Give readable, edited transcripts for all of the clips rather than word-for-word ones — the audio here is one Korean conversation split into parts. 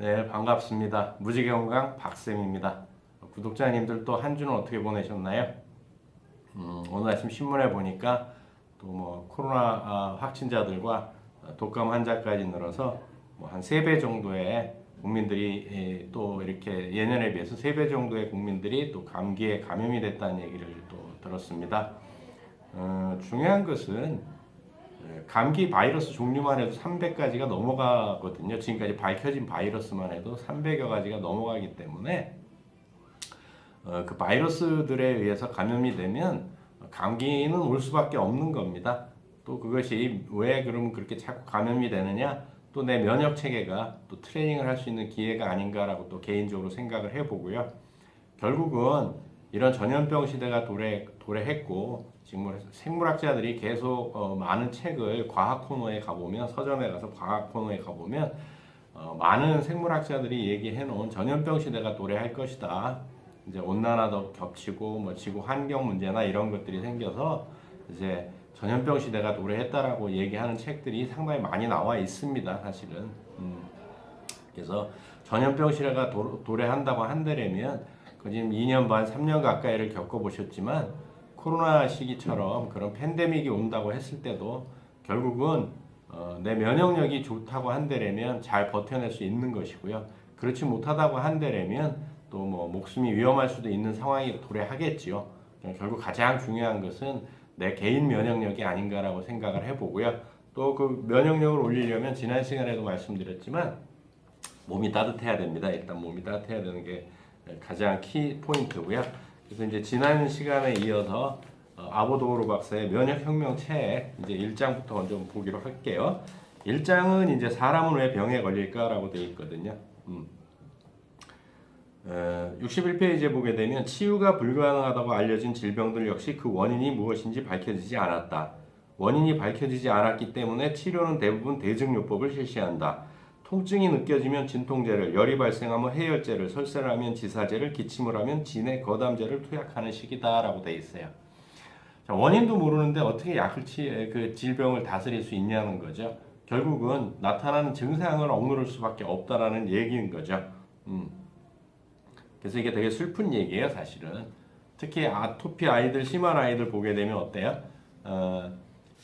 네, 반갑습니다. 무지개건강 박쌤입니다. 구독자님들 또 한 주는 어떻게 보내셨나요? 오늘 아침 신문에 보니까 또 뭐 코로나 확진자들과 독감 환자까지 늘어서 뭐 한 3배 정도의 국민들이 또 이렇게 예년에 비해서 3배 정도의 국민들이 또 감기에 감염이 됐다는 얘기를 또 들었습니다. 중요한 것은 감기 바이러스 종류만 해도 300가지가 넘어가거든요. 지금까지 밝혀진 바이러스만 해도 300여 가지가 넘어가기 때문에 그 바이러스들에 의해서 감염이 되면 감기는 올 수밖에 없는 겁니다. 또 그것이 왜 그러면 그렇게 자꾸 감염이 되느냐? 또 내 면역 체계가 또 트레이닝을 할 수 있는 기회가 아닌가라고 또 개인적으로 생각을 해보고요. 결국은 이런 전염병 시대가 도래했고 지금 생물학자들이 계속 많은 책을 과학 코너에 가보면 서점에 가서 과학 코너에 가보면 많은 생물학자들이 얘기해 놓은 전염병 시대가 도래할 것이다. 이제 온난화도 겹치고 뭐 지구 환경 문제나 이런 것들이 생겨서 이제 전염병 시대가 도래했다라고 얘기하는 책들이 상당히 많이 나와 있습니다. 사실은. 그래서 전염병 시대가 도래한다고 한다면 지금 2년 반, 3년 가까이를 겪어보셨지만 코로나 시기처럼 그런 팬데믹이 온다고 했을 때도 결국은 내 면역력이 좋다고 한다면 잘 버텨낼 수 있는 것이고요. 그렇지 못하다고 한다면 또 뭐 목숨이 위험할 수도 있는 상황이 도래하겠지요. 결국 가장 중요한 것은 내 개인 면역력이 아닌가라고 생각을 해보고요. 또 그 면역력을 올리려면 지난 시간에도 말씀드렸지만 몸이 따뜻해야 됩니다. 일단 몸이 따뜻해야 되는 게 가장 키 포인트고요. 그래서 이제 지난 시간에 이어서 아보도로 박사의 면역혁명 책 이제 1장부터 먼저 보기로 할게요. 1장은 이제 사람은 왜 병에 걸릴까라고 되어 있거든요. 61페이지에 보게 되면 치유가 불가능하다고 알려진 질병들 역시 그 원인이 무엇인지 밝혀지지 않았다. 원인이 밝혀지지 않았기 때문에 치료는 대부분 대증요법을 실시한다. 통증이 느껴지면 진통제를, 열이 발생하면 해열제를, 설사를 하면 지사제를, 기침을 하면 진해 거담제를 투약하는 시기다라고 되어 있어요. 자, 원인도 모르는데 어떻게 그 질병을 다스릴 수 있냐는 거죠. 결국은 나타나는 증상을 억누를 수밖에 없다라는 얘기인 거죠. 그래서 이게 되게 슬픈 얘기예요, 사실은. 특히 아토피 아이들, 심한 아이들 보게 되면 어때요?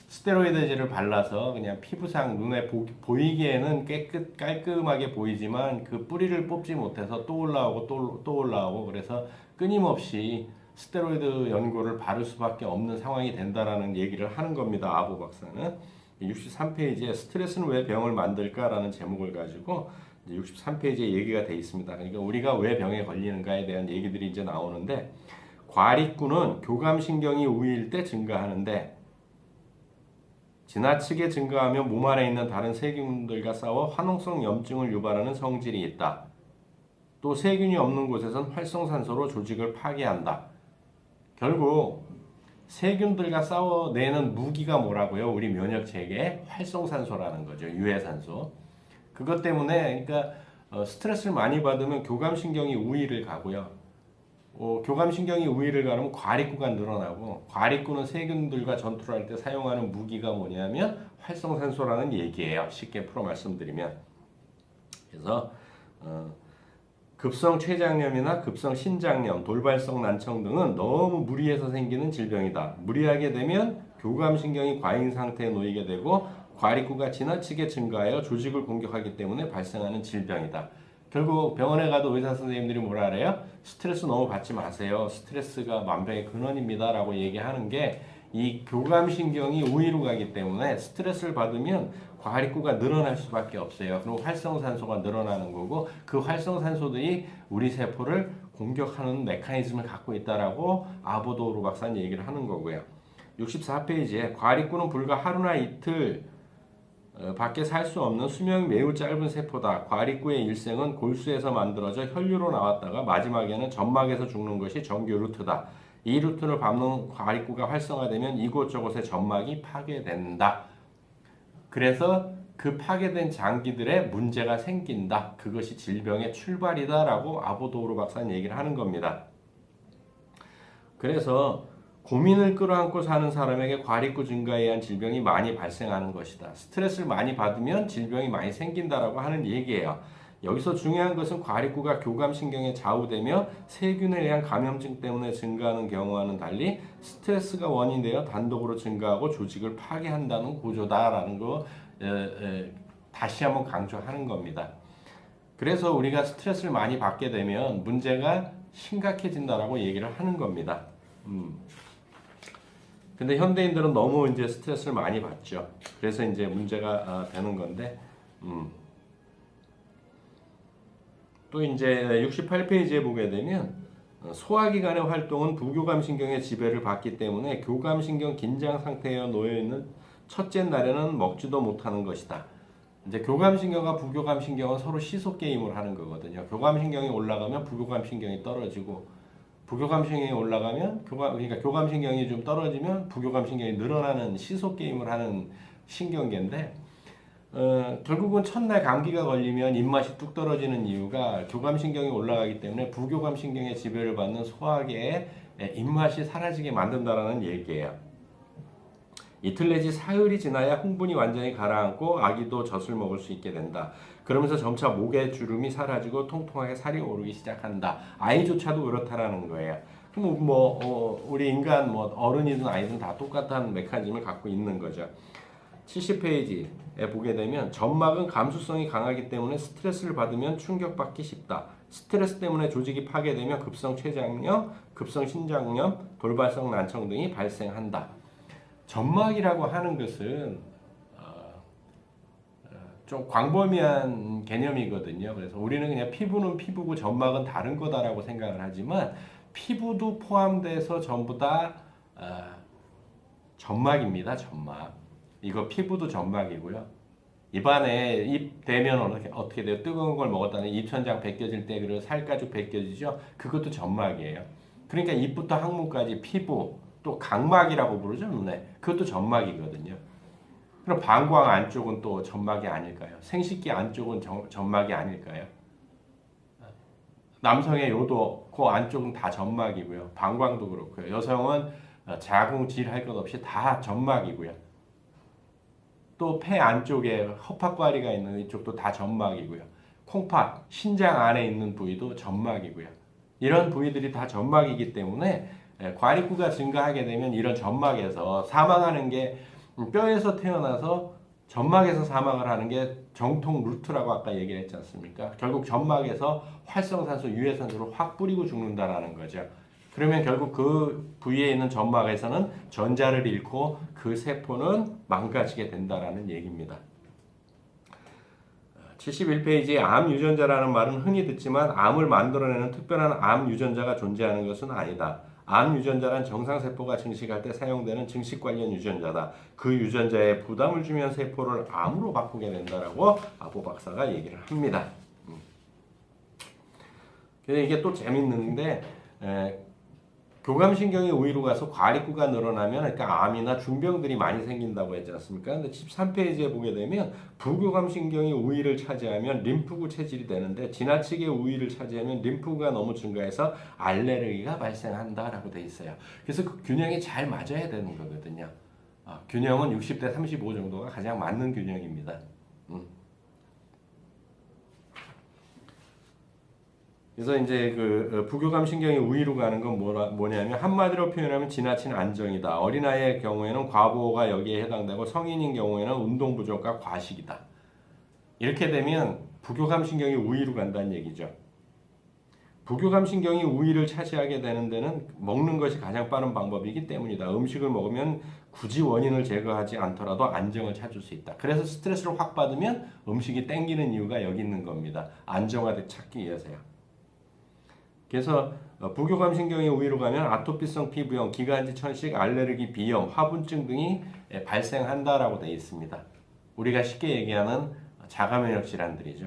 스테로이드제를 발라서 그냥 피부상 눈에 보이기에는 깔끔하게 보이지만 그 뿌리를 뽑지 못해서 또 올라오고 또 올라오고 그래서 끊임없이 스테로이드 연고를 바를 수밖에 없는 상황이 된다라는 얘기를 하는 겁니다. 아보 박사는. 63페이지에 스트레스는 왜 병을 만들까라는 제목을 가지고 63페이지에 얘기가 돼 있습니다. 그러니까 우리가 왜 병에 걸리는가에 대한 얘기들이 이제 나오는데 과립구는 교감신경이 우위일 때 증가하는데 지나치게 증가하면 몸 안에 있는 다른 세균들과 싸워 화농성 염증을 유발하는 성질이 있다. 또 세균이 없는 곳에선 활성산소로 조직을 파괴한다. 결국 세균들과 싸워내는 무기가 뭐라고요? 우리 면역체계의 활성산소라는 거죠. 유해산소. 그것 때문에 그러니까 스트레스를 많이 받으면 교감신경이 우위를 가고요. 교감신경이 우위를 가면 과립구가 늘어나고 과립구는 세균들과 전투를 할 때 사용하는 무기가 뭐냐면 활성산소라는 얘기예요. 쉽게 풀어 말씀드리면. 그래서 급성 췌장염이나 급성 신장염, 돌발성 난청 등은 너무 무리해서 생기는 질병이다. 무리하게 되면 교감신경이 과잉 상태에 놓이게 되고 과립구가 지나치게 증가하여 조직을 공격하기 때문에 발생하는 질병이다. 결국 병원에 가도 의사 선생님들이 뭐라 그래요? 스트레스 너무 받지 마세요. 스트레스가 만병의 근원입니다. 라고 얘기하는 게 이 교감신경이 우위로 가기 때문에 스트레스를 받으면 과립구가 늘어날 수밖에 없어요. 그리고 활성산소가 늘어나는 거고 그 활성산소들이 우리 세포를 공격하는 메커니즘을 갖고 있다라고 아보도로 박사는 얘기를 하는 거고요. 64페이지에 과립구는 불과 하루나 이틀 밖에 살 수 없는 수명이 매우 짧은 세포다. 과립구의 일생은 골수에서 만들어져 혈류로 나왔다가 마지막에는 점막에서 죽는 것이 정규 루트다. 이 루트를 밟는 과립구가 활성화되면 이곳저곳의 점막이 파괴된다. 그래서 그 파괴된 장기들의 문제가 생긴다. 그것이 질병의 출발이다라고 아보도우르 박사는 얘기를 하는 겁니다. 그래서 고민을 끌어안고 사는 사람에게 과립구 증가에 의한 질병이 많이 발생하는 것이다. 스트레스를 많이 받으면 질병이 많이 생긴다라고 하는 얘기예요. 여기서 중요한 것은 과립구가 교감신경에 좌우되며 세균에 의한 감염증 때문에 증가하는 경우와는 달리 스트레스가 원인되어 단독으로 증가하고 조직을 파괴한다는 구조다라는 거 다시 한번 강조하는 겁니다. 그래서 우리가 스트레스를 많이 받게 되면 문제가 심각해진다라고 얘기를 하는 겁니다. 근데 현대인들은 너무 이제 스트레스를 많이 받죠. 그래서 이제 문제가 되는 건데, 또 이제 68페이지에 보게 되면 소화기관의 활동은 부교감신경의 지배를 받기 때문에 교감신경 긴장 상태에 놓여 있는 첫째 날에는 먹지도 못하는 것이다. 이제 교감신경과 부교감신경은 서로 시소 게임을 하는 거거든요. 교감신경이 올라가면 부교감신경이 떨어지고, 부교감신경이 올라가면 그러니까 교감신경이 좀 떨어지면 부교감신경이 늘어나는 시소 게임을 하는 신경계인데, 결국은 첫날 감기가 걸리면 입맛이 뚝 떨어지는 이유가 교감신경이 올라가기 때문에 부교감신경의 지배를 받는 소화계의 입맛이 사라지게 만든다라는 얘기예요. 이틀 내지 사흘이 지나야 흥분이 완전히 가라앉고 아기도 젖을 먹을 수 있게 된다. 그러면서 점차 목의 주름이 사라지고 통통하게 살이 오르기 시작한다. 아이조차도 그렇다라는 거예요. 우리 인간 어른이든 아이든 다 똑같은 메커니즘을 갖고 있는 거죠. 70페이지에 보게 되면 점막은 감수성이 강하기 때문에 스트레스를 받으면 충격받기 쉽다. 스트레스 때문에 조직이 파괴되면 급성 췌장염, 급성 신장염, 돌발성 난청 등이 발생한다. 점막이라고 하는 것은 좀 광범위한 개념이거든요. 그래서 우리는 그냥 피부는 피부고 점막은 다른 거다라고 생각을 하지만 피부도 포함돼서 전부 다 점막입니다. 점막. 이거 피부도 점막이고요. 입안에 입 대면 어떻게 돼요? 뜨거운 걸 먹었다는 입천장 벗겨질 때 그 살가죽 벗겨지죠? 그것도 점막이에요. 그러니까 입부터 항문까지 피부, 또 각막이라고 부르죠, 눈에. 그것도 점막이거든요. 그럼 방광 안쪽은 또 점막이 아닐까요? 생식기 안쪽은 점막이 아닐까요? 남성의 요도, 그 안쪽은 다 점막이고요. 방광도 그렇고요. 여성은 자궁 질할 것 없이 다 점막이고요. 또 폐 안쪽에 허파과리가 있는 이쪽도 다 점막이고요. 콩팥, 신장 안에 있는 부위도 점막이고요. 이런 부위들이 다 점막이기 때문에 과립구가 증가하게 되면 이런 점막에서 사망하는 게 뼈에서 태어나서 점막에서 사망을 하는 게 정통 루트라고 아까 얘기를 했지 않습니까? 결국 점막에서 활성산소, 유해산소를 확 뿌리고 죽는다라는 거죠. 그러면 결국 그 부위에 있는 점막에서는 전자를 잃고 그 세포는 망가지게 된다라는 얘기입니다. 71페이지에 암 유전자라는 말은 흔히 듣지만 암을 만들어내는 특별한 암 유전자가 존재하는 것은 아니다. 암 유전자란 정상세포가 증식할 때 사용되는 증식 관련 유전자다. 그 유전자에 부담을 주면 세포를 암으로 바꾸게 된다라고 아보 박사가 얘기를 합니다. 이게 또 재밌는데 교감신경이 우위로 가서 과립구가 늘어나면 그러니까 암이나 중병들이 많이 생긴다고 했지 않습니까? 근데 13페이지에 보게 되면 부교감신경이 우위를 차지하면 림프구 체질이 되는데 지나치게 우위를 차지하면 림프구가 너무 증가해서 알레르기가 발생한다라고 돼 있어요. 그래서 그 균형이 잘 맞아야 되는 거거든요. 균형은 60대 35 정도가 가장 맞는 균형입니다. 그래서 이제 그 부교감 신경이 우위로 가는 건 뭐냐면 한마디로 표현하면 지나친 안정이다. 어린아이의 경우에는 과보가 여기에 해당되고 성인인 경우에는 운동 부족과 과식이다. 이렇게 되면 부교감 신경이 우위로 간다는 얘기죠. 부교감 신경이 우위를 차지하게 되는 데는 먹는 것이 가장 빠른 방법이기 때문이다. 음식을 먹으면 굳이 원인을 제거하지 않더라도 안정을 찾을 수 있다. 그래서 스트레스를 확 받으면 음식이 땡기는 이유가 여기 있는 겁니다. 안정화를 찾기 위해서요. 그래서 부교감 신경이 우위로 가면 아토피성 피부염, 기관지 천식, 알레르기, 비염, 화분증 등이 발생한다라고 되어 있습니다. 우리가 쉽게 얘기하는 자가면역 질환들이죠.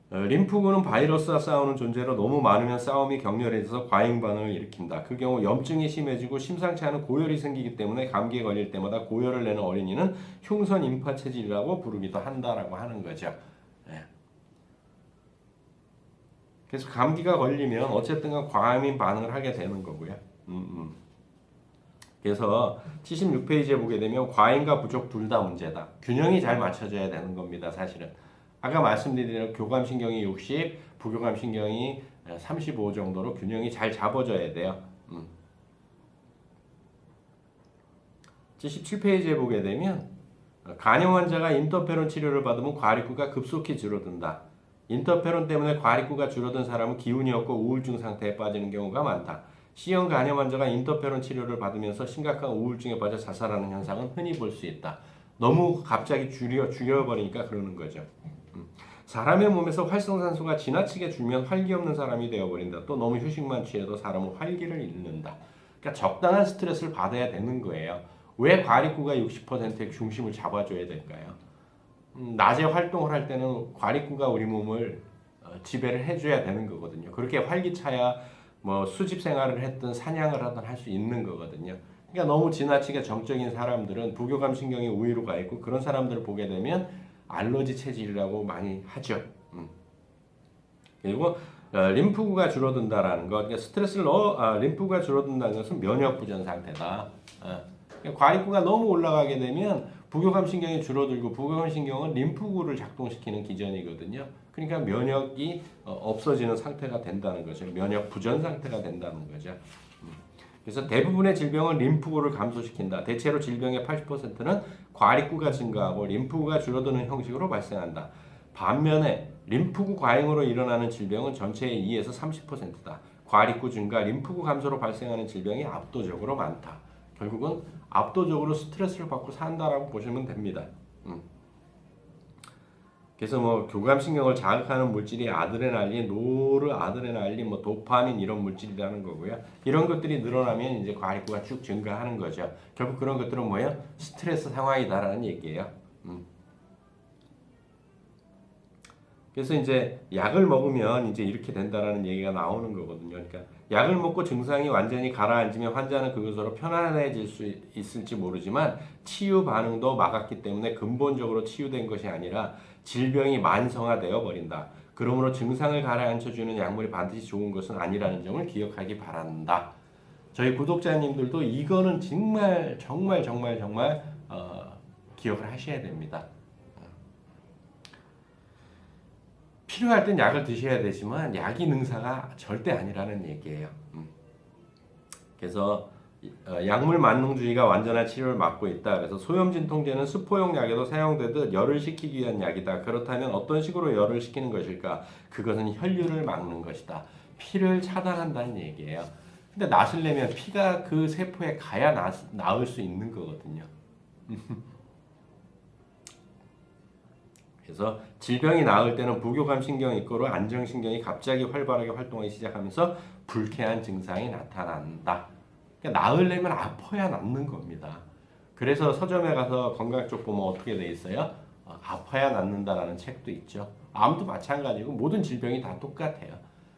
림프구는 바이러스와 싸우는 존재로 너무 많으면 싸움이 격렬해져서 과잉 반응을 일으킨다. 그 경우 염증이 심해지고 심상치 않은 고열이 생기기 때문에 감기에 걸릴 때마다 고열을 내는 어린이는 흉선 임파 체질이라고 부르기도 한다라고 하는 거죠. 그래서 감기가 걸리면 어쨌든 과민 반응을 하게 되는 거고요. 그래서 76페이지에 보게 되면 과잉과 부족 둘 다 문제다. 균형이 잘 맞춰져야 되는 겁니다. 사실은. 아까 말씀드린 대로 교감신경이 60, 부교감신경이 35 정도로 균형이 잘 잡아져야 돼요. 77페이지에 보게 되면 간염 환자가 인터페론 치료를 받으면 과립구가 급속히 줄어든다. 인터페론 때문에 과립구가 줄어든 사람은 기운이 없고 우울증 상태에 빠지는 경우가 많다. C형 간염 환자가 인터페론 치료를 받으면서 심각한 우울증에 빠져 자살하는 현상은 흔히 볼 수 있다. 너무 갑자기 죽여버리니까 그러는 거죠. 사람의 몸에서 활성산소가 지나치게 줄면 활기 없는 사람이 되어버린다. 또 너무 휴식만 취해도 사람은 활기를 잃는다. 그러니까 적당한 스트레스를 받아야 되는 거예요. 왜 과립구가 60%의 중심을 잡아줘야 될까요? 낮에 활동을 할 때는 과립구가 우리 몸을 지배를 해줘야 되는 거거든요. 그렇게 활기차야 뭐 수집 생활을 했든 사냥을 하든 할 수 있는 거거든요. 그러니까 너무 지나치게 정적인 사람들은 부교감 신경이 우위로 가 있고 그런 사람들을 보게 되면 알러지 체질이라고 많이 하죠. 그리고 림프구가 줄어든다라는 것, 그러니까 스트레스를 림프구가 줄어든다는 것은 면역 부전 상태다. 과립구가 너무 올라가게 되면 부교감 신경이 줄어들고 부교감 신경은 림프구를 작동시키는 기전이거든요. 그러니까 면역이 없어지는 상태가 된다는 거죠. 면역 부전 상태가 된다는 거죠. 그래서 대부분의 질병은 림프구를 감소시킨다. 대체로 질병의 80%는 과립구가 증가하고 림프구가 줄어드는 형식으로 발생한다. 반면에 림프구 과잉으로 일어나는 질병은 전체의 2에서 30%다. 과립구 증가, 림프구 감소로 발생하는 질병이 압도적으로 많다. 결국은 압도적으로 스트레스를 받고 산다라고 보시면 됩니다. 그래서 뭐 교감신경을 자극하는 물질이 아드레날린, 노르아드레날린, 뭐 도파민 이런 물질이라는 거고요. 이런 것들이 늘어나면 이제 과립구가 쭉 증가하는 거죠. 결국 그런 것들은 뭐예요? 스트레스 상황이다라는 얘기예요. 그래서 이제 약을 먹으면 이제 이렇게 된다라는 얘기가 나오는 거거든요. 그러니까 약을 먹고 증상이 완전히 가라앉으면 환자는 그것으로 편안해질 수 있을지 모르지만 치유 반응도 막았기 때문에 근본적으로 치유된 것이 아니라 질병이 만성화되어 버린다. 그러므로 증상을 가라앉혀주는 약물이 반드시 좋은 것은 아니라는 점을 기억하기 바란다. 저희 구독자님들도 이거는 정말 기억을 하셔야 됩니다. 필요할 땐 약을 드셔야 되지만 약이 능사가 절대 아니라는 얘기예요. 그래서 약물 만능주의가 완전한 치료를 막고 있다. 그래서 소염진통제는 수포용 약에도 사용되듯 열을 식히기 위한 약이다. 그렇다면 어떤 식으로 열을 식히는 것일까? 그것은 혈류를 막는 것이다. 피를 차단한다는 얘기예요. 근데 낫을 내면 피가 그 세포에 가야 나을 수 있는 거거든요. 그래서 질병이 나을 때는 부교감 신경이 있고로 안정신경이 갑자기 활발하게 활동하기 시작하면서 불쾌한 증상이 나타난다. 그러니까 나으려면 아파야 낫는 겁니다. 그래서 서점에 가서 건강 쪽 보면 어떻게 돼 있어요? 아파야 낫는다라는 책도 있죠. 암도 마찬가지고 모든 질병이 다 똑같아요.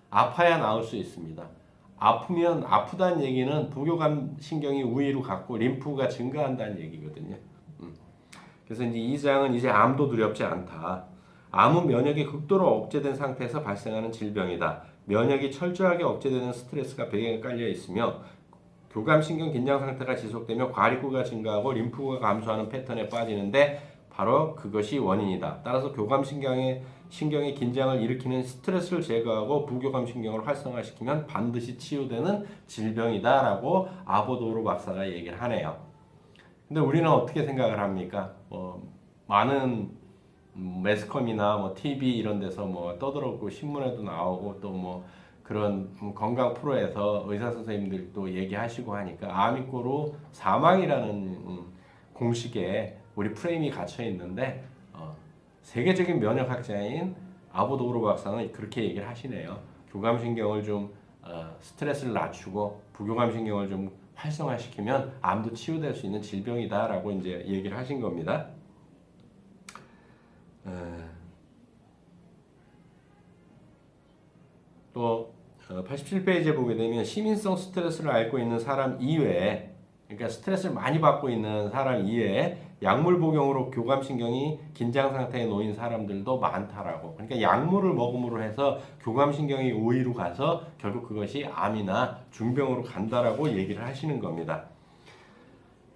아파야 나을 수 있습니다. 아프면 아프다는 얘기는 부교감 신경이 우위로 갔고 림프가 증가한다는 얘기거든요. 그래서 이제 이 장은 이제 암도 두렵지 않다. 암은 면역이 극도로 억제된 상태에서 발생하는 질병이다. 면역이 철저하게 억제되는 스트레스가 배경에 깔려 있으며 교감신경 긴장 상태가 지속되며 과립구가 증가하고 림프구가 감소하는 패턴에 빠지는데 바로 그것이 원인이다. 따라서 교감신경의 긴장을 일으키는 스트레스를 제거하고 부교감신경을 활성화시키면 반드시 치유되는 질병이다라고 아보도르 박사가 얘기를 하네요. 근데 우리는 어떻게 생각을 합니까? 많은 매스컴이나 뭐 TV 이런 데서 뭐 떠들었고 신문에도 나오고 또 뭐 그런 건강 프로에서 의사 선생님들도 얘기하시고 하니까 암 이꼬르 사망이라는 공식에 우리 프레임이 갇혀 있는데 세계적인 면역학자인 아보도르 박사는 그렇게 얘기를 하시네요. 교감신경을 좀 스트레스를 낮추고 부교감신경을 좀 활성화시키면 암도 치유될 수 있는 질병이다라고 이제 얘기를 하신 겁니다. 또 87페이지에 보게 되면 시민성 스트레스를 앓고 있는 사람 이외에, 그러니까 스트레스를 많이 받고 있는 사람 이외에 약물 복용으로 교감신경이 긴장 상태에 놓인 사람들도 많다라고. 그러니까 약물을 먹음으로 해서 교감신경이 우위로 가서 결국 그것이 암이나 중병으로 간다라고 얘기를 하시는 겁니다.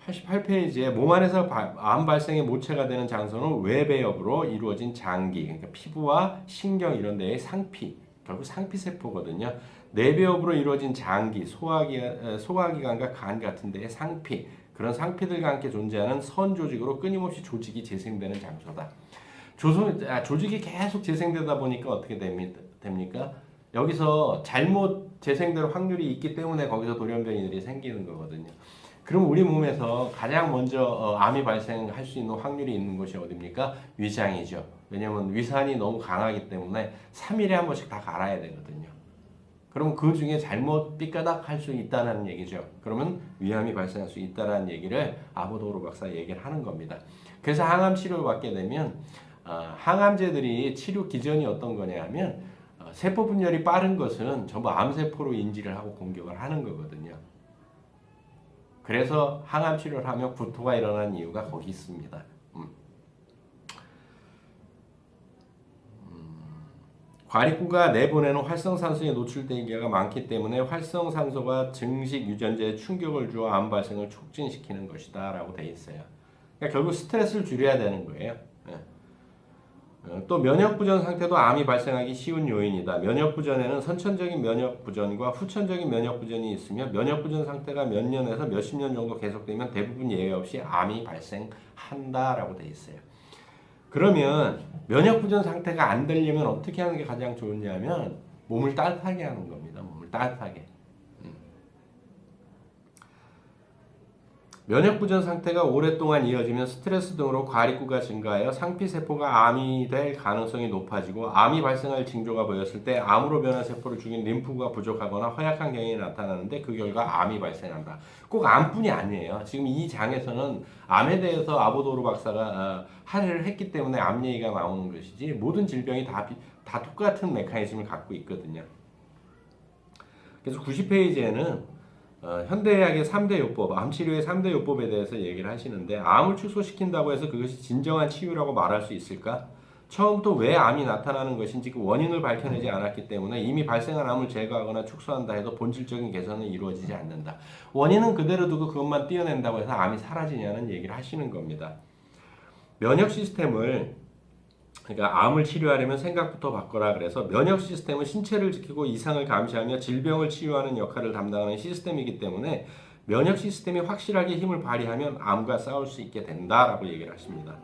88페이지에 몸 안에서 암 발생의 모체가 되는 장소는 외배역으로 이루어진 장기, 그러니까 피부와 신경 이런 데의 상피, 결국 상피세포거든요. 내배역으로 이루어진 장기, 소화기관과 간 같은 데의 상피, 그런 상피들과 함께 존재하는 선 조직으로 끊임없이 조직이 재생되는 장소다. 조직이 계속 재생되다 보니까 어떻게 됩니까? 여기서 잘못 재생될 확률이 있기 때문에 거기서 돌연변이들이 생기는 거거든요. 그럼 우리 몸에서 가장 먼저 암이 발생할 수 있는 확률이 있는 곳이 어디입니까? 위장이죠. 왜냐하면 위산이 너무 강하기 때문에 3일에 한 번씩 다 갈아야 되거든요. 그럼 그 중에 잘못 삐까닥 할 수 있다는 얘기죠. 그러면 위암이 발생할 수 있다는 얘기를 아보도로 박사 얘기를 하는 겁니다. 그래서 항암 치료를 받게 되면 항암제들이 치료 기전이 어떤 거냐 하면 세포 분열이 빠른 것은 전부 암세포로 인지를 하고 공격을 하는 거거든요. 그래서 항암 치료를 하면 구토가 일어나는 이유가 거기 있습니다. 과립구가 내보내는 활성산소에 노출된 경우가 많기 때문에 활성산소가 증식 유전자에 충격을 주어 암 발생을 촉진시키는 것이다 라고 되어 있어요. 그러니까 결국 스트레스를 줄여야 되는 거예요. 또 면역부전 상태도 암이 발생하기 쉬운 요인이다. 면역부전에는 선천적인 면역부전과 후천적인 면역부전이 있으며 면역부전 상태가 몇 년에서 몇십 년 정도 계속되면 대부분 예외 없이 암이 발생한다라고 되어 있어요. 그러면 면역부전 상태가 안 되려면 어떻게 하는 게 가장 좋냐면 몸을 따뜻하게 하는 겁니다. 몸을 따뜻하게. 면역부전 상태가 오랫동안 이어지면 스트레스 등으로 과립구가 증가하여 상피세포가 암이 될 가능성이 높아지고 암이 발생할 징조가 보였을 때 암으로 변한 세포를 죽인 림프구가 부족하거나 허약한 경향이 나타나는데 그 결과 암이 발생한다. 꼭 암뿐이 아니에요. 지금 이 장에서는 암에 대해서 아보도르 박사가 할애를 했기 때문에 암 얘기가 나오는 것이지 모든 질병이 다 똑같은 메커니즘을 갖고 있거든요. 그래서 90페이지에는 현대의학의 3대 요법, 암치료의 3대 요법에 대해서 얘기를 하시는데 암을 축소시킨다고 해서 그것이 진정한 치유라고 말할 수 있을까? 처음부터 왜 암이 나타나는 것인지 그 원인을 밝혀내지 않았기 때문에 이미 발생한 암을 제거하거나 축소한다 해도 본질적인 개선은 이루어지지 않는다. 원인은 그대로 두고 그것만 띄어낸다고 해서 암이 사라지냐는 얘기를 하시는 겁니다. 면역 시스템을 그러니까 암을 치료하려면 생각부터 바꿔라 그래서 면역 시스템은 신체를 지키고 이상을 감시하며 질병을 치유하는 역할을 담당하는 시스템이기 때문에 면역 시스템이 확실하게 힘을 발휘하면 암과 싸울 수 있게 된다라고 얘기를 하십니다.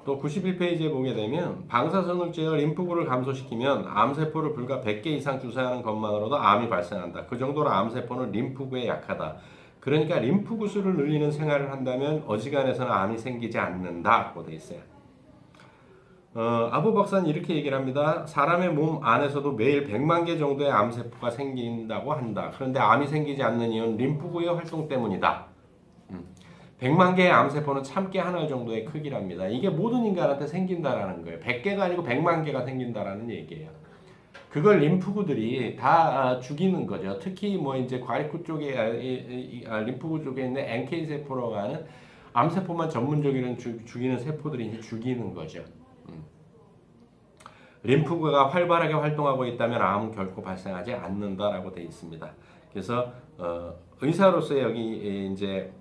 또 91페이지에 보게 되면 방사선을 쬐어 림프구를 감소시키면 암세포를 불과 100개 이상 주사하는 것만으로도 암이 발생한다. 그 정도로 암세포는 림프구에 약하다. 그러니까 림프구수를 늘리는 생활을 한다면 어지간해서는 암이 생기지 않는다라고 되어 있어요. 아보 박사는 이렇게 얘기를 합니다. 사람의 몸 안에서도 매일 100만 개 정도의 암세포가 생긴다고 한다. 그런데 암이 생기지 않는 이유는 림프구의 활동 때문이다. 100만 개의 암세포는 참깨 하나 정도의 크기랍니다. 이게 모든 인간한테 생긴다라는 거예요. 100개가 아니고 100만 개가 생긴다라는 얘기예요. 그걸 림프구들이 다 죽이는 거죠. 특히 뭐 이제 과립구 쪽에 림프구 쪽에 있는 NK 세포라고 하는 암세포만 전문적으로 죽이는 세포들이 이제 죽이는 거죠. 림프구가 활발하게 활동하고 있다면 암은 결코 발생하지 않는다라고 되어 있습니다. 그래서 의사로서 여기 이제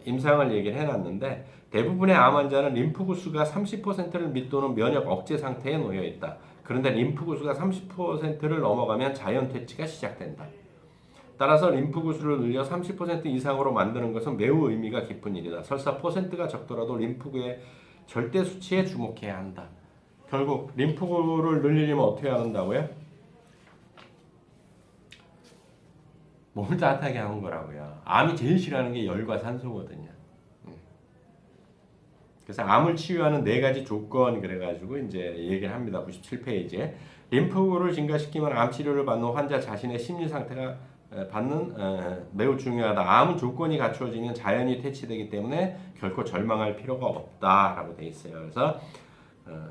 임상을 얘기를 해놨는데 대부분의 암 환자는 림프구 수가 30%를 밑도는 면역 억제 상태에 놓여 있다. 그런데 림프구 수가 30%를 넘어가면 자연 퇴치가 시작된다. 따라서 림프구 수를 늘려 30% 이상으로 만드는 것은 매우 의미가 깊은 일이다. 설사 퍼센트가 적더라도 림프구의 절대 수치에 주목해야 한다. 결국 림프구를 늘리려면 어떻게 한다고요? 몸을 따뜻하게 하는 거라고요. 암이 제일 싫어하는 게 열과 산소거든요. 그래서 암을 치유하는 4가지 조건 그래가지고 이제 얘기를 합니다. 97페이지에 림프구를 증가시키면 암 치료를 받는 환자 자신의 심리 상태가 매우 중요하다. 암은 조건이 갖추어지면 자연히 퇴치되기 때문에 결코 절망할 필요가 없다라고 돼 있어요. 그래서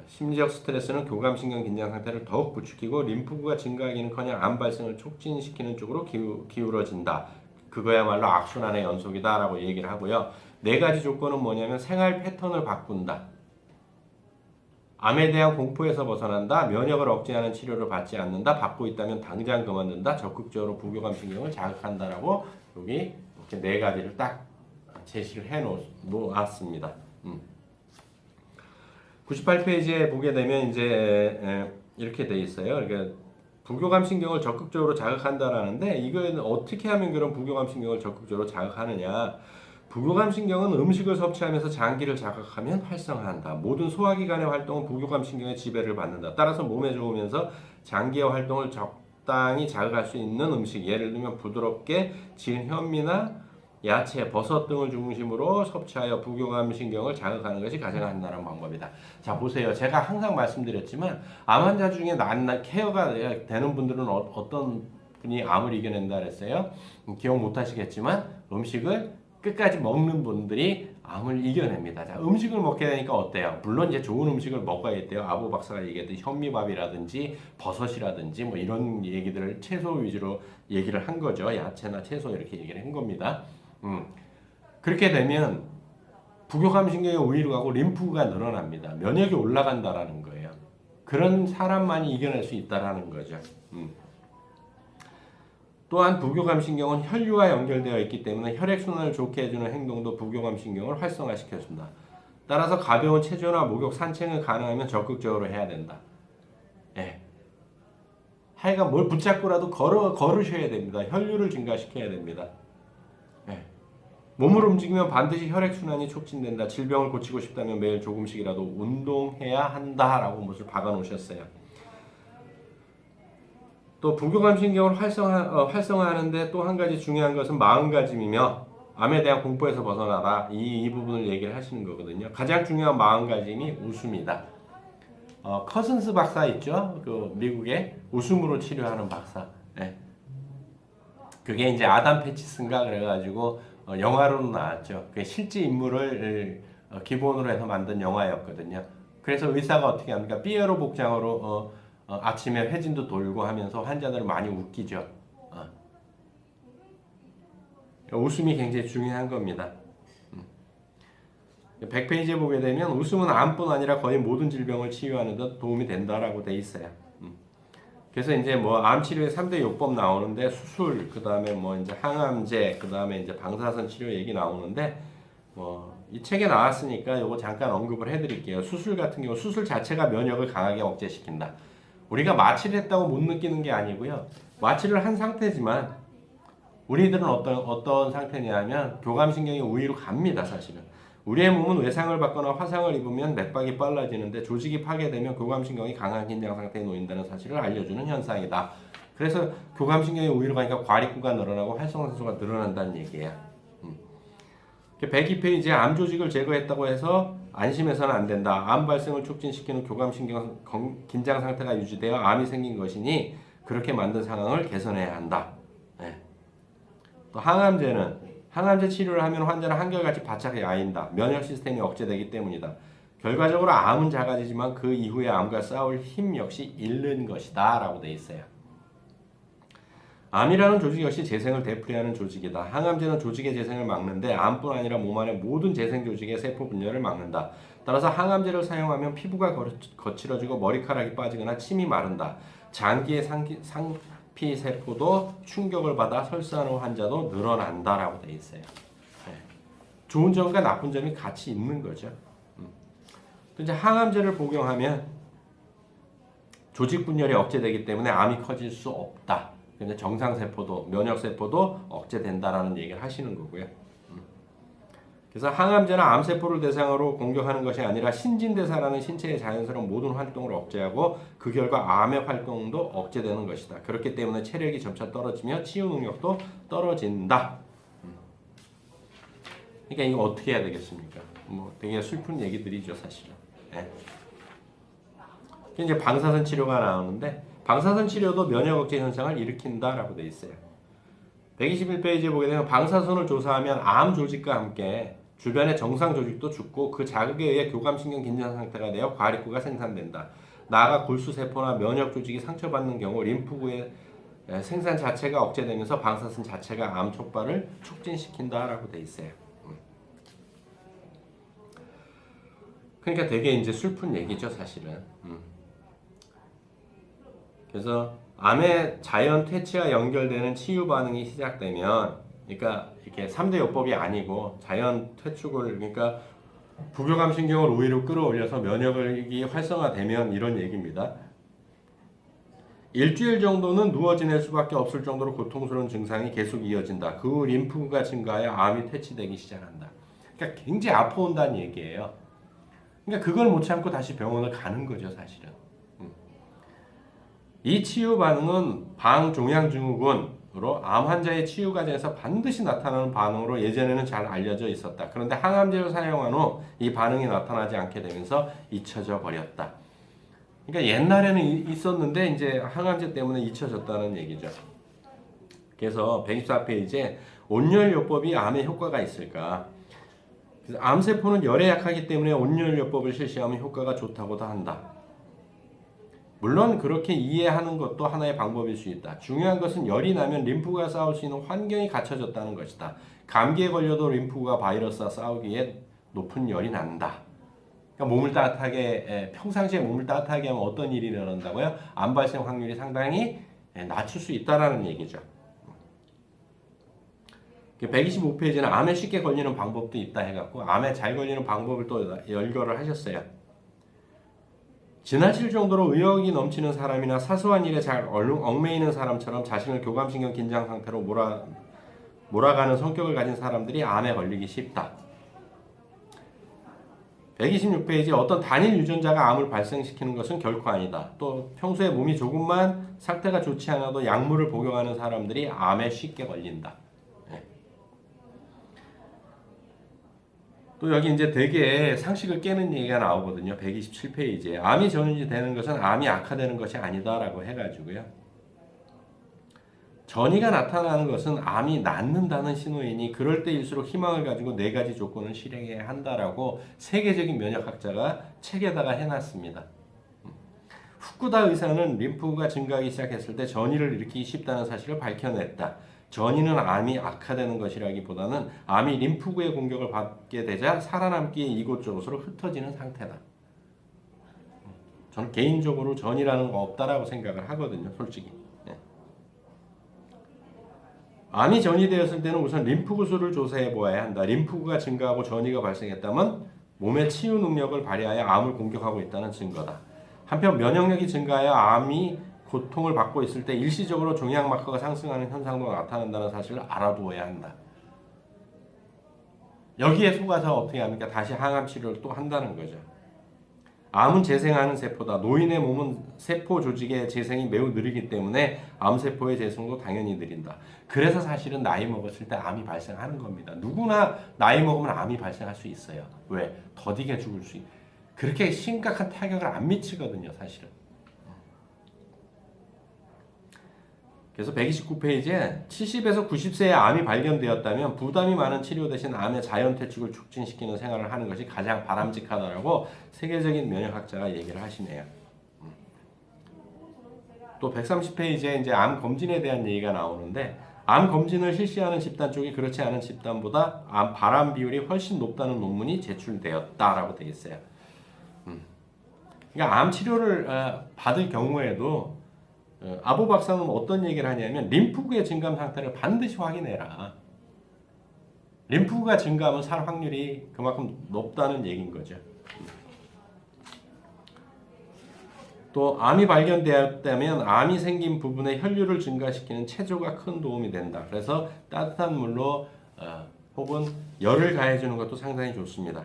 심리적 스트레스는 교감신경 긴장 상태를 더욱 부추기고 림프구가 증가하기는커녕 암 발생을 촉진시키는 쪽으로 기울어진다. 그거야말로 악순환의 연속이다라고 얘기를 하고요. 4가지 조건은 뭐냐면 생활 패턴을 바꾼다. 암에 대한 공포에서 벗어난다. 면역을 억제하는 치료를 받지 않는다. 받고 있다면 당장 그만둔다. 적극적으로 부교감신경을 자극한다라고 여기 이렇게 네 가지를 딱 제시를 해 놓았습니다. 98페이지에 보게 되면 이제 이렇게 돼 있어요. 그러니까 부교감 신경을 적극적으로 자극한다라는데 이건 어떻게 하면 그런 부교감 신경을 적극적으로 자극하느냐? 부교감 신경은 음식을 섭취하면서 장기를 자극하면 활성화한다. 모든 소화기관의 활동은 부교감 신경의 지배를 받는다. 따라서 몸에 좋으면서 장기의 활동을 적당히 자극할 수 있는 음식, 예를 들면 부드럽게 지은 현미나 야채, 버섯 등을 중심으로 섭취하여 부교감 신경을 자극하는 것이 가장 간단한 방법이다. 자, 보세요. 제가 항상 말씀드렸지만 암 환자 중에 케어가 되는 분들은 어떤 분이 암을 이겨낸다 그랬어요? 기억 못 하시겠지만 음식을 끝까지 먹는 분들이 암을 이겨냅니다. 자, 음식을 먹게 되니까 어때요? 물론 이제 좋은 음식을 먹어야겠대요. 아부 박사가 얘기했듯이 현미밥이라든지 버섯이라든지 뭐 이런 얘기들을 채소 위주로 얘기를 한 거죠. 야채나 채소 이렇게 얘기를 한 겁니다. 그렇게 되면 부교감 신경이 오히려 가고 림프가 늘어납니다. 면역이 올라간다라는 거예요. 그런 사람만이 이겨낼 수 있다라는 거죠. 또한 부교감 신경은 혈류와 연결되어 있기 때문에 혈액순환을 좋게 해주는 행동도 부교감 신경을 활성화시켜준다. 따라서 가벼운 체조나 목욕, 산책을 가능하면 적극적으로 해야 된다. 예. 하여간 뭘 붙잡고라도 걸으셔야 됩니다. 혈류를 증가시켜야 됩니다. 예. 몸을 움직이면 반드시 혈액순환이 촉진된다. 질병을 고치고 싶다면 매일 조금씩이라도 운동해야 한다라고 못을 박아 놓으셨어요. 또 부교감 신경을 활성화하는데 또 한 가지 중요한 것은 마음가짐이며 암에 대한 공포에서 벗어나라. 이 부분을 얘기를 하시는 거거든요. 가장 중요한 마음가짐이 웃음이다. 커슨스 박사 있죠? 그 미국의 웃음으로 치료하는 박사. 네. 그게 이제 아담 패치슨가 그래가지고 영화로는 나왔죠. 그 실제 인물을 기본으로 해서 만든 영화였거든요. 그래서 의사가 어떻게 합니까? 삐에로 복장으로 아침에 회진도 돌고 하면서 환자들을 많이 웃기죠. 웃음이 굉장히 중요한 겁니다. 100페이지에 보게 되면 웃음은 암뿐 아니라 거의 모든 질병을 치유하는 데 도움이 된다라고 돼 있어요. 그래서 이제 뭐 암 치료의 3대 요법 나오는데 수술, 그다음에 뭐 이제 항암제, 그다음에 이제 방사선 치료 얘기 나오는데 이 책에 나왔으니까 요거 잠깐 언급을 해 드릴게요. 수술 같은 경우 수술 자체가 면역을 강하게 억제시킨다. 우리가 마취를 했다고 못 느끼는 게 아니고요. 마취를 한 상태지만 우리들은 어떤 상태냐면 교감신경이 우위로 갑니다, 사실은. 우리의 몸은 외상을 받거나 화상을 입으면 맥박이 빨라지는데 조직이 파괴되면 교감신경이 강한 긴장 상태에 놓인다는 사실을 알려주는 현상이다. 그래서 교감신경이 우위로 가니까 과립구가 늘어나고 활성산소가 늘어난다는 얘기예요. 102페이지에 암 조직을 제거했다고 해서 안심해서는 안 된다. 암 발생을 촉진시키는 교감신경 긴장 상태가 유지되어 암이 생긴 것이니 그렇게 만든 상황을 개선해야 한다. 네. 또 항암제 치료를 하면 환자는 한결같이 바짝 야인다. 면역 시스템이 억제되기 때문이다. 결과적으로 암은 작아지지만 그 이후에 암과 싸울 힘 역시 잃는 것이다 라고 돼 있어요. 암이라는 조직 역시 재생을 되풀이하는 조직이다. 항암제는 조직의 재생을 막는데 암뿐 아니라 몸 안의 모든 재생 조직의 세포 분열을 막는다. 따라서 항암제를 사용하면 피부가 거칠어지고 머리카락이 빠지거나 침이 마른다. 장기의 상피 세포도 충격을 받아 설사하는 환자도 늘어난다라고 돼 있어요. 네. 좋은 점과 나쁜 점이 같이 있는 거죠. 또 이제 항암제를 복용하면 조직 분열이 억제되기 때문에 암이 커질 수 없다. 근데 정상 세포도 면역 세포도 억제된다라는 얘기를 하시는 거고요. 그래서 항암제는 암 세포를 대상으로 공격하는 것이 아니라 신진대사라는 신체의 자연스러운 모든 활동을 억제하고 그 결과 암의 활동도 억제되는 것이다. 그렇기 때문에 체력이 점차 떨어지며 치유 능력도 떨어진다. 그러니까 이거 어떻게 해야 되겠습니까? 뭐 되게 슬픈 얘기들이죠, 사실은. 네. 이제 방사선 치료가 나오는데 방사선 치료도 면역 억제 현상을 일으킨다라고 돼 있어요. 121페이지에 보게 되면 방사선을 조사하면 암 조직과 함께 주변의 정상 조직도 죽고 그 자극에 의해 교감신경 긴장 상태가 되어 과립구가 생산된다. 나아가 골수세포나 면역 조직이 상처받는 경우 림프구의 생산 자체가 억제되면서 방사선 자체가 암 촉발을 촉진시킨다라고 돼 있어요. 그러니까 되게 이제 슬픈 얘기죠, 사실은. 그래서 암의 자연 퇴치와 연결되는 치유 반응이 시작되면, 그러니까 이렇게 3대 요법이 아니고 자연 퇴축을 그러니까 부교감 신경을 오히려 끌어올려서 면역력이 활성화되면 이런 얘기입니다. 일주일 정도는 누워 지낼 수밖에 없을 정도로 고통스러운 증상이 계속 이어진다. 그 후 림프구가 증가하여 암이 퇴치되기 시작한다. 그러니까 굉장히 아파온다는 얘기예요. 그러니까 그걸 못 참고 다시 병원을 가는 거죠, 사실은. 이 치유 반응은 방종양증후군으로 암 환자의 치유 과정에서 반드시 나타나는 반응으로 예전에는 잘 알려져 있었다. 그런데 항암제를 사용한 후 이 반응이 나타나지 않게 되면서 잊혀져 버렸다. 그러니까 옛날에는 있었는데 이제 항암제 때문에 잊혀졌다는 얘기죠. 그래서 124페이지에 온열요법이 암에 효과가 있을까? 그래서 암세포는 열에 약하기 때문에 온열요법을 실시하면 효과가 좋다고도 한다. 물론 그렇게 이해하는 것도 하나의 방법일 수 있다. 중요한 것은 열이 나면 림프가 싸울 수 있는 환경이 갖춰졌다는 것이다. 감기에 걸려도 림프가 바이러스와 싸우기에 높은 열이 난다. 그러니까 몸을 따뜻하게 평상시에 몸을 따뜻하게 하면 어떤 일이 일어난다고요? 암 발생 확률이 상당히 낮출 수 있다라는 얘기죠. 125페이지는 암에 쉽게 걸리는 방법도 있다 해갖고 암에 잘 걸리는 방법을 또 열거를 하셨어요. 지나칠 정도로 의욕이 넘치는 사람이나 사소한 일에 잘 얽매이는 사람처럼 자신을 교감신경 긴장 상태로 몰아가는 성격을 가진 사람들이 암에 걸리기 쉽다. 126페이지 어떤 단일 유전자가 암을 발생시키는 것은 결코 아니다. 또 평소에 몸이 조금만 상태가 좋지 않아도 약물을 복용하는 사람들이 암에 쉽게 걸린다. 또 여기 이제 되게 상식을 깨는 얘기가 나오거든요. 127페이지에 암이 전이되는 것은 암이 악화되는 것이 아니다라고 해가지고요. 전이가 나타나는 것은 암이 낫는다는 신호이니 그럴 때일수록 희망을 가지고 4가지 조건을 실행해야 한다라고 세계적인 면역학자가 책에다가 해놨습니다. 후쿠다 의사는 림프가 증가하기 시작했을 때 전이를 일으키기 쉽다는 사실을 밝혀냈다. 전이는 암이 악화되는 것이라기보다는 암이 림프구의 공격을 받게 되자 살아남기에 이곳저곳으로 흩어지는 상태다. 저는 개인적으로 전이라는 거 없다라고 생각을 하거든요, 솔직히. 암이 전이되었을 때는 우선 림프구 수를 조사해 보아야 한다. 림프구가 증가하고 전이가 발생했다면 몸의 치유 능력을 발휘하여 암을 공격하고 있다는 증거다. 한편 면역력이 증가하여 암이 고통을 받고 있을 때 일시적으로 종양 마커가 상승하는 현상도 나타난다는 사실을 알아두어야 한다. 여기에 속아서 어떻게 합니까? 다시 항암 치료를 또 한다는 거죠. 암은 재생하는 세포다. 노인의 몸은 세포 조직의 재생이 매우 느리기 때문에 암세포의 재생도 당연히 느린다. 그래서 사실은 나이 먹었을 때 암이 발생하는 겁니다. 누구나 나이 먹으면 암이 발생할 수 있어요. 왜? 더디게 죽을 수 있어요. 그렇게 심각한 타격을 안 미치거든요, 사실은. 그래서 129페이지에 70에서 90세에 암이 발견되었다면 부담이 많은 치료 대신 암의 자연 퇴축을 촉진시키는 생활을 하는 것이 가장 바람직하다라고 세계적인 면역학자가 얘기를 하시네요. 또 130페이지에 이제 암 검진에 대한 얘기가 나오는데 암 검진을 실시하는 집단 쪽이 그렇지 않은 집단보다 암 발암 비율이 훨씬 높다는 논문이 제출되었다라고 되어 있어요. 그러니까 암 치료를 받을 경우에도 아보 박사는 어떤 얘기를 하냐면 림프구의 증감 상태를 반드시 확인해라. 림프구가 증가하면 살 확률이 그만큼 높다는 얘기인 거죠. 또 암이 발견되었다면 암이 생긴 부분의 혈류를 증가시키는 체조가 큰 도움이 된다. 그래서 따뜻한 물로 혹은 열을 가해주는 것도 상당히 좋습니다.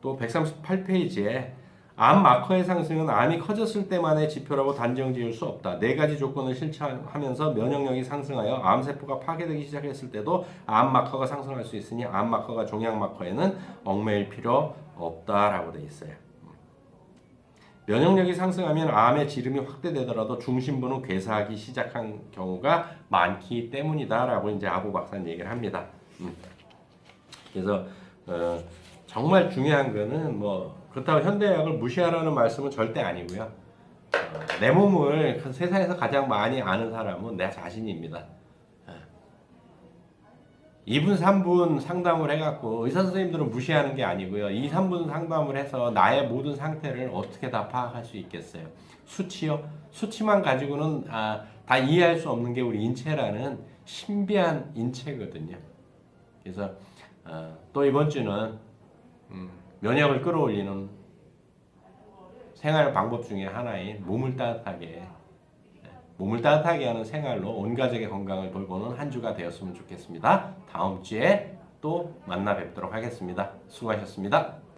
또 138페이지에 암 마커의 상승은 암이 커졌을 때만의 지표라고 단정 지을 수 없다. 4가지 조건을 실천하면서 면역력이 상승하여 암세포가 파괴되기 시작했을 때도 암 마커가 상승할 수 있으니 암 마커가 종양 마커에는 얽매일 필요 없다라고 되어 있어요. 면역력이 상승하면 암의 지름이 확대되더라도 중심부는 괴사하기 시작한 경우가 많기 때문이다라고 이제 아보 박사는 얘기를 합니다. 그래서 정말 중요한 거는 그렇다고 현대의학을 무시하라는 말씀은 절대 아니고요. 내 몸을 세상에서 가장 많이 아는 사람은 내 자신입니다. 2분, 3분 상담을 해갖고 의사 선생님들은 무시하는 게 아니고요. 2, 3분 상담을 해서 나의 모든 상태를 어떻게 다 파악할 수 있겠어요? 수치요? 수치만 가지고는 다 이해할 수 없는 게 우리 인체라는 신비한 인체거든요. 그래서 또 이번 주는 면역을 끌어올리는 생활 방법 중에 하나인 몸을 따뜻하게 하는 생활로 온 가족의 건강을 돌보는 한 주가 되었으면 좋겠습니다. 다음 주에 또 만나 뵙도록 하겠습니다. 수고하셨습니다.